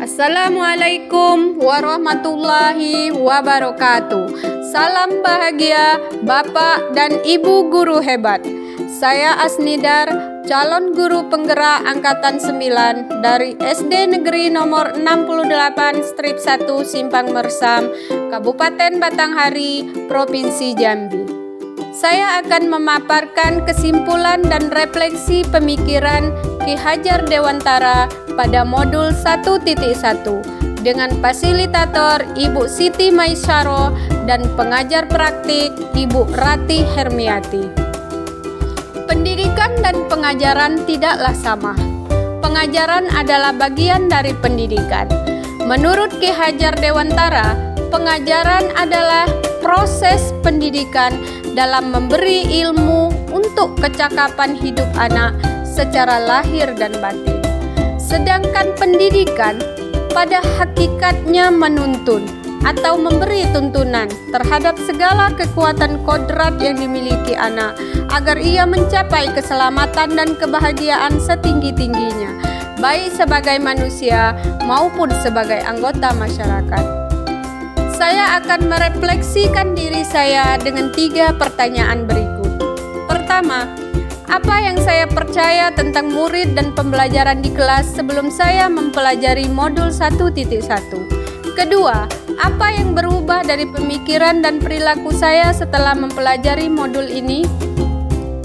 Assalamualaikum warahmatullahi wabarakatuh. Salam bahagia Bapak dan Ibu guru hebat. Saya Asnidar, calon guru penggerak angkatan 9 dari SD Negeri nomor 68/1 Simpang Mersam, Kabupaten Batanghari, Provinsi Jambi. Saya akan memaparkan kesimpulan dan refleksi pemikiran Ki Hajar Dewantara pada modul 1.1 dengan fasilitator Ibu Siti Maisyaro dan pengajar praktik Ibu Rati Hermiati. Pendidikan dan pengajaran tidaklah sama. Pengajaran adalah bagian dari pendidikan. Menurut Ki Hajar Dewantara, pengajaran adalah proses pendidikan dalam memberi ilmu untuk kecakapan hidup anak secara lahir dan batin. Sedangkan pendidikan pada hakikatnya menuntun atau memberi tuntunan terhadap segala kekuatan kodrat yang dimiliki anak agar ia mencapai keselamatan dan kebahagiaan setinggi-tingginya, baik sebagai manusia maupun sebagai anggota masyarakat. Saya akan merefleksikan diri saya dengan 3 pertanyaan berikut. Pertama, apa yang saya percaya tentang murid dan pembelajaran di kelas sebelum saya mempelajari modul 1.1? Kedua, apa yang berubah dari pemikiran dan perilaku saya setelah mempelajari modul ini?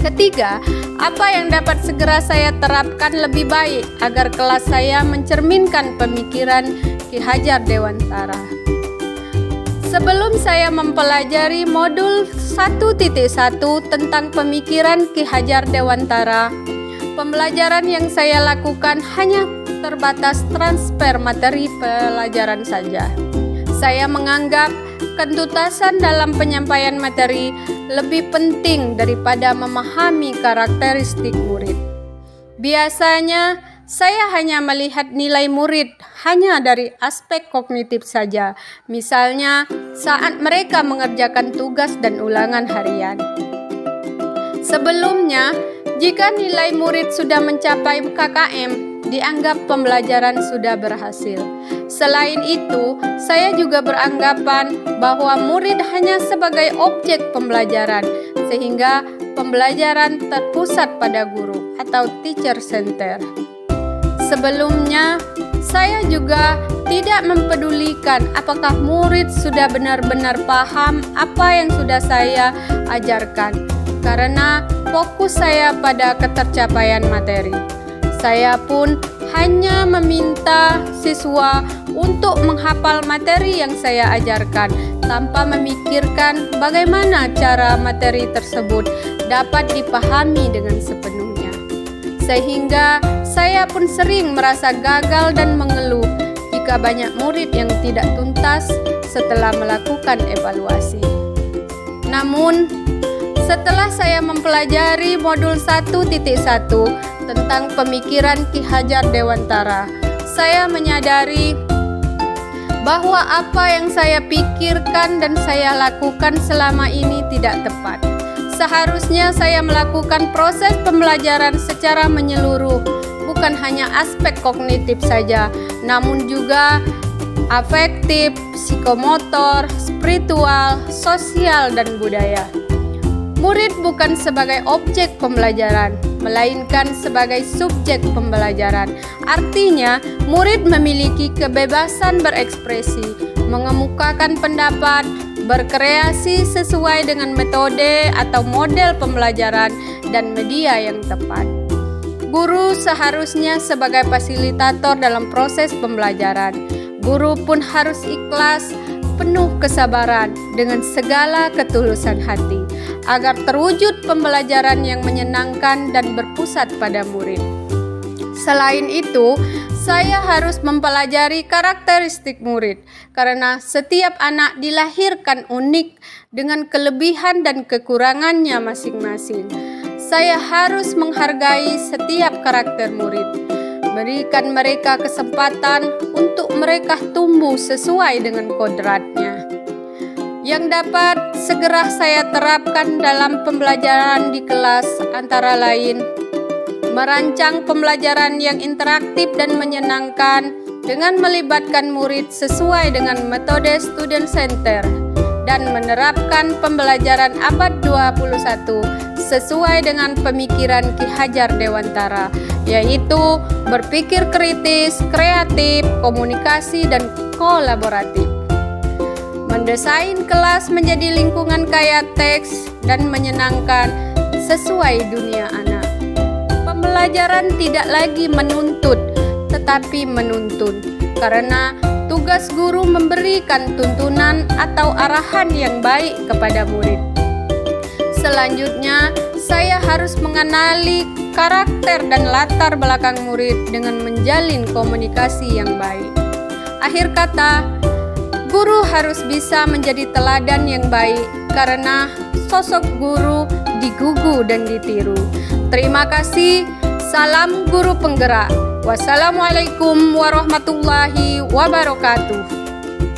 Ketiga, apa yang dapat segera saya terapkan lebih baik agar kelas saya mencerminkan pemikiran Ki Hajar Dewantara? Sebelum saya mempelajari modul 1.1 tentang pemikiran Ki Hajar Dewantara, pembelajaran yang saya lakukan hanya terbatas transfer materi pelajaran saja. Saya menganggap kentuntasan dalam penyampaian materi lebih penting daripada memahami karakteristik murid. Biasanya, saya hanya melihat nilai murid hanya dari aspek kognitif saja, misalnya saat mereka mengerjakan tugas dan ulangan harian. Sebelumnya, jika nilai murid sudah mencapai KKM, dianggap pembelajaran sudah berhasil. Selain itu, saya juga beranggapan bahwa murid hanya sebagai objek pembelajaran, sehingga pembelajaran terpusat pada guru atau teacher center. Sebelumnya, saya juga tidak mempedulikan apakah murid sudah benar-benar paham apa yang sudah saya ajarkan, karena fokus saya pada ketercapaian materi. Saya pun hanya meminta siswa untuk menghafal materi yang saya ajarkan tanpa memikirkan bagaimana cara materi tersebut dapat dipahami dengan sepenuhnya. Sehingga saya pun sering merasa gagal dan mengeluh jika banyak murid yang tidak tuntas setelah melakukan evaluasi. Namun, setelah saya mempelajari modul 1.1 tentang pemikiran Ki Hajar Dewantara, saya menyadari bahwa apa yang saya pikirkan dan saya lakukan selama ini tidak tepat. Seharusnya saya melakukan proses pembelajaran secara menyeluruh, bukan hanya aspek kognitif saja, namun juga afektif, psikomotor, spiritual, sosial, dan budaya. Murid bukan sebagai objek pembelajaran, melainkan sebagai subjek pembelajaran. Artinya, murid memiliki kebebasan berekspresi, mengemukakan pendapat, berkreasi sesuai dengan metode atau model pembelajaran dan media yang tepat. Guru seharusnya sebagai fasilitator dalam proses pembelajaran. Guru pun harus ikhlas, penuh kesabaran dengan segala ketulusan hati, agar terwujud pembelajaran yang menyenangkan dan berpusat pada murid. Selain itu, saya harus mempelajari karakteristik murid, karena setiap anak dilahirkan unik dengan kelebihan dan kekurangannya masing-masing. Saya harus menghargai setiap karakter murid, berikan mereka kesempatan untuk mereka tumbuh sesuai dengan kodratnya. Yang dapat segera saya terapkan dalam pembelajaran di kelas antara lain merancang pembelajaran yang interaktif dan menyenangkan, dengan melibatkan murid sesuai dengan metode student center dan menerapkan pembelajaran abad 21 sesuai dengan pemikiran Ki Hajar Dewantara, yaitu berpikir kritis, kreatif, komunikasi, dan kolaboratif. Mendesain kelas menjadi lingkungan kaya teks dan menyenangkan sesuai dunia anak. Pembelajaran tidak lagi menuntut, tetapi menuntun, karena tugas guru memberikan tuntunan atau arahan yang baik kepada murid. Selanjutnya, saya harus mengenali karakter dan latar belakang murid dengan menjalin komunikasi yang baik. Akhir kata, guru harus bisa menjadi teladan yang baik karena sosok guru digugu dan ditiru. Terima kasih. Salam guru penggerak. Wassalamualaikum warahmatullahi wabarakatuh.